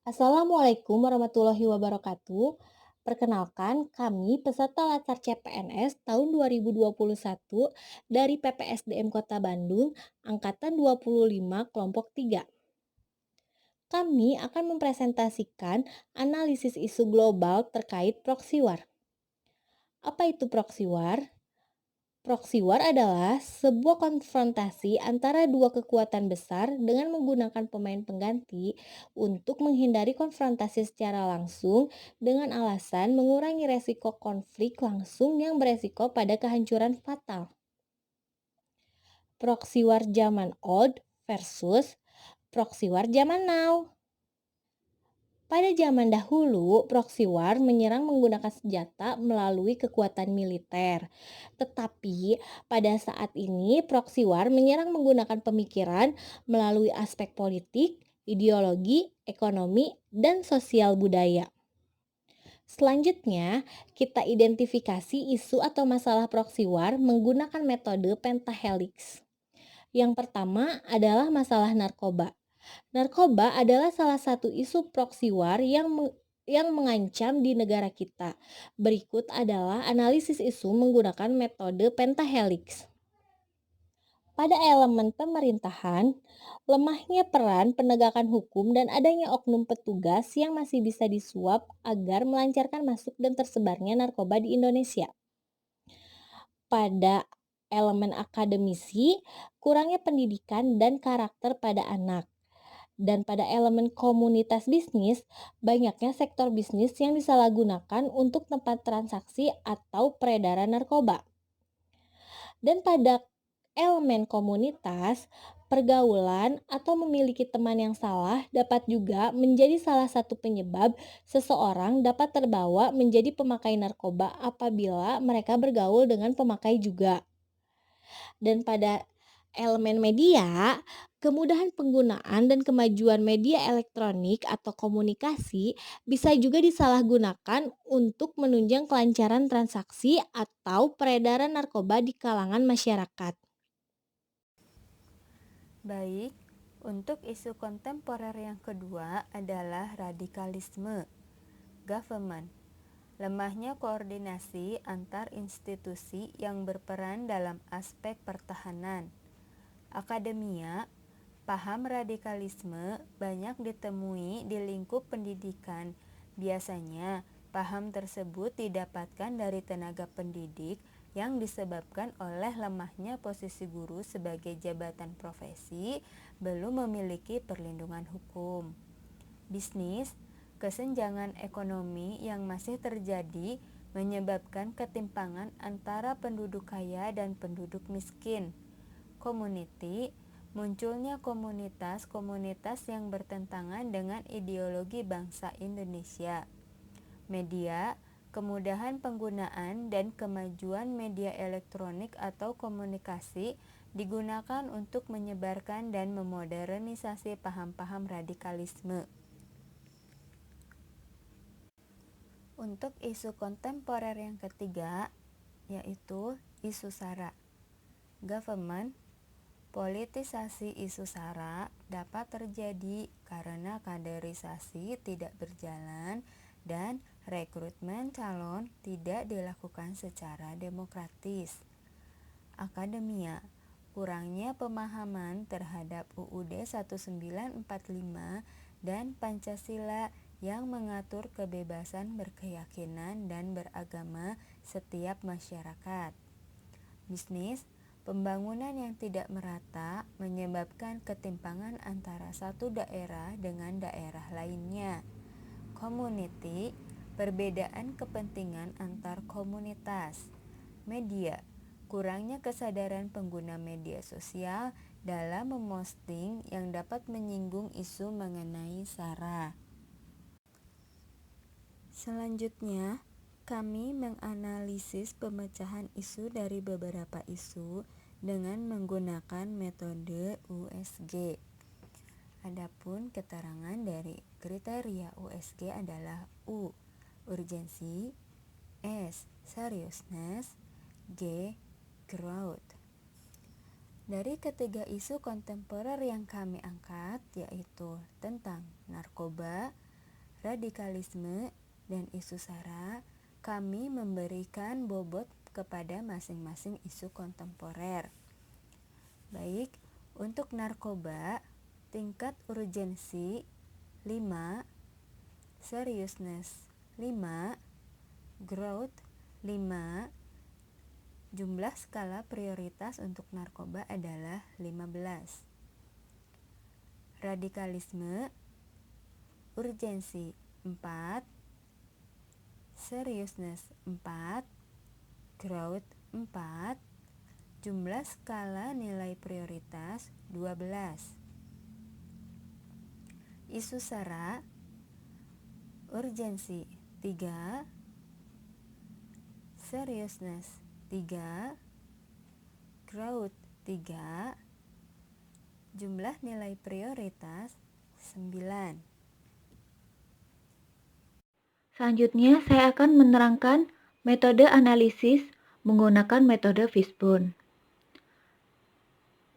Assalamualaikum warahmatullahi wabarakatuh. Perkenalkan, kami peserta Latsar CPNS tahun 2021 dari PPSDM Kota Bandung, Angkatan 25 Kelompok 3. Kami akan mempresentasikan analisis isu global terkait proxy war. Apa itu proxy war? Proxy war adalah sebuah konfrontasi antara dua kekuatan besar dengan menggunakan pemain pengganti untuk menghindari konfrontasi secara langsung dengan alasan mengurangi resiko konflik langsung yang beresiko pada kehancuran fatal. Proxy war zaman old versus proxy war zaman now. Pada zaman dahulu, proxy war menyerang menggunakan senjata melalui kekuatan militer. Tetapi pada saat ini, proxy war menyerang menggunakan pemikiran melalui aspek politik, ideologi, ekonomi, dan sosial budaya. Selanjutnya, kita identifikasi isu atau masalah proxy war menggunakan metode pentahelix. Yang pertama adalah masalah narkoba. Narkoba adalah salah satu isu proxy war yang mengancam di negara kita. Berikut adalah analisis isu menggunakan metode pentahelix. Pada elemen pemerintahan, lemahnya peran penegakan hukum dan adanya oknum petugas yang masih bisa disuap agar melancarkan masuk dan tersebarnya narkoba di Indonesia. Pada elemen akademisi, kurangnya pendidikan dan karakter pada anak. Dan pada elemen komunitas bisnis, banyaknya sektor bisnis yang disalahgunakan untuk tempat transaksi atau peredaran narkoba. Dan pada elemen komunitas, pergaulan atau memiliki teman yang salah dapat juga menjadi salah satu penyebab seseorang dapat terbawa menjadi pemakai narkoba apabila mereka bergaul dengan pemakai juga. Dan pada elemen media, kemudahan penggunaan dan kemajuan media elektronik atau komunikasi bisa juga disalahgunakan untuk menunjang kelancaran transaksi atau peredaran narkoba di kalangan masyarakat. Baik, untuk isu kontemporer yang kedua adalah radikalisme. Government. Lemahnya koordinasi antar institusi yang berperan dalam aspek pertahanan. Akademia. Paham radikalisme banyak ditemui di lingkup pendidikan. Biasanya, paham tersebut didapatkan dari tenaga pendidik yang disebabkan oleh lemahnya posisi guru sebagai jabatan profesi belum memiliki perlindungan hukum. Bisnis. Kesenjangan ekonomi yang masih terjadi menyebabkan ketimpangan antara penduduk kaya dan penduduk miskin. Community. Munculnya komunitas-komunitas yang bertentangan dengan ideologi bangsa Indonesia. Media. Kemudahan penggunaan dan kemajuan media elektronik atau komunikasi digunakan untuk menyebarkan dan memodernisasi paham-paham radikalisme. Untuk isu kontemporer yang ketiga, yaitu isu SARA. Government. Politisasi isu SARA dapat terjadi karena kaderisasi tidak berjalan dan rekrutmen calon tidak dilakukan secara demokratis. Akademia. Kurangnya pemahaman terhadap UUD 1945 dan Pancasila yang mengatur kebebasan berkeyakinan dan beragama setiap masyarakat. Bisnis. Pembangunan yang tidak merata menyebabkan ketimpangan antara satu daerah dengan daerah lainnya. Community. Perbedaan kepentingan antar komunitas. Media. Kurangnya kesadaran pengguna media sosial dalam memposting yang dapat menyinggung isu mengenai SARA. Selanjutnya, kami menganalisis pemecahan isu dari beberapa isu dengan menggunakan metode USG. Adapun keterangan dari kriteria USG adalah U. Urgensi, S. Seriousness, G. Growth. Dari ketiga isu kontemporer yang kami angkat, yaitu tentang narkoba, radikalisme, dan isu SARA, kami memberikan bobot kepada masing-masing isu kontemporer. Baik, untuk narkoba, tingkat urgensi 5, seriousness 5, growth 5, jumlah skala prioritas untuk narkoba adalah 15. Radikalisme, urgensi 4, seriousness 4, growth 4, jumlah skala nilai prioritas 12. Isu SARA, urgensi 3, seriousness 3, growth 3, jumlah nilai prioritas 9. Selanjutnya, saya akan menerangkan metode analisis menggunakan metode Fishbone.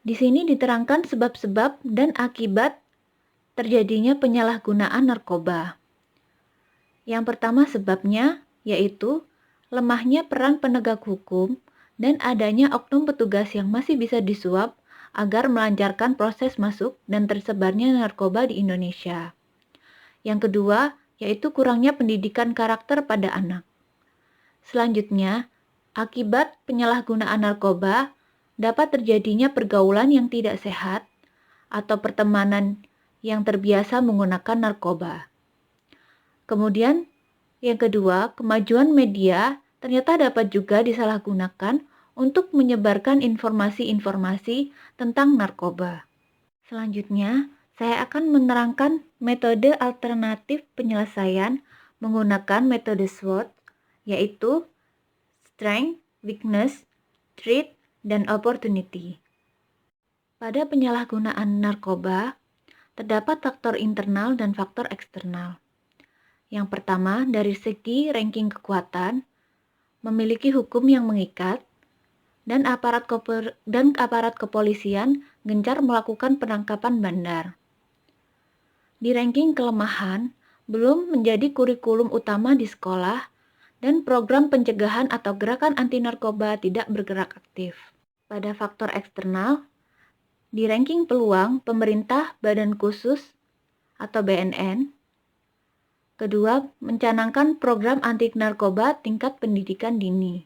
Di sini diterangkan sebab-sebab dan akibat terjadinya penyalahgunaan narkoba. Yang pertama sebabnya yaitu lemahnya peran penegak hukum dan adanya oknum petugas yang masih bisa disuap agar melancarkan proses masuk dan tersebarnya narkoba di Indonesia. Yang kedua, yaitu kurangnya pendidikan karakter pada anak. Selanjutnya, akibat penyalahgunaan narkoba dapat terjadinya pergaulan yang tidak sehat atau pertemanan yang terbiasa menggunakan narkoba. Kemudian, yang kedua, kemajuan media ternyata dapat juga disalahgunakan untuk menyebarkan informasi-informasi tentang narkoba. Selanjutnya, saya akan menerangkan metode alternatif penyelesaian menggunakan metode SWOT, yaitu Strength, Weakness, Threat, dan Opportunity. Pada penyalahgunaan narkoba, terdapat faktor internal dan faktor eksternal. Yang pertama, dari segi ranking kekuatan, memiliki hukum yang mengikat, dan aparat kepolisian gencar melakukan penangkapan bandar. Di ranking kelemahan, belum menjadi kurikulum utama di sekolah, dan program pencegahan atau gerakan anti narkoba tidak bergerak aktif. Pada faktor eksternal, di ranking peluang, pemerintah Badan Khusus atau BNN, kedua, mencanangkan program anti narkoba tingkat pendidikan dini.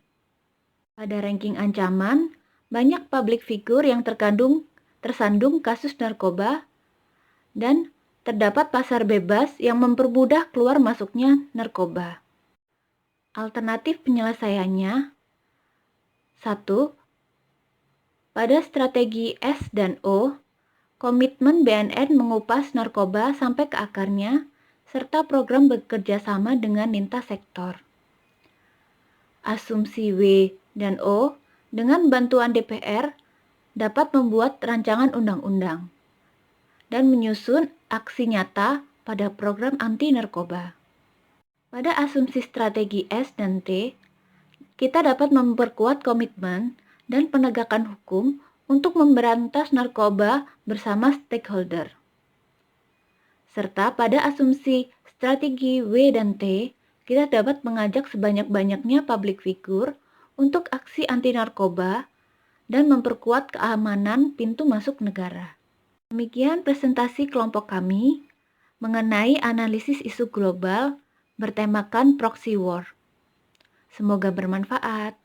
Pada ranking ancaman, banyak publik figur yang tersandung kasus narkoba dan terdapat pasar bebas yang mempermudah keluar masuknya narkoba. Alternatif penyelesaiannya 1. Pada strategi S dan O, komitmen BNN mengupas narkoba sampai ke akarnya serta program bekerja sama dengan lintas sektor. Asumsi W dan O dengan bantuan DPR dapat membuat rancangan undang-undang dan menyusun aksi nyata pada program anti narkoba. Pada asumsi strategi S dan T, kita dapat memperkuat komitmen dan penegakan hukum untuk memberantas narkoba bersama stakeholder. Serta pada asumsi strategi W dan T, kita dapat mengajak sebanyak-banyaknya publik figur untuk aksi anti narkoba dan memperkuat keamanan pintu masuk negara. Demikian presentasi kelompok kami mengenai analisis isu global bertemakan proxy war. Semoga bermanfaat.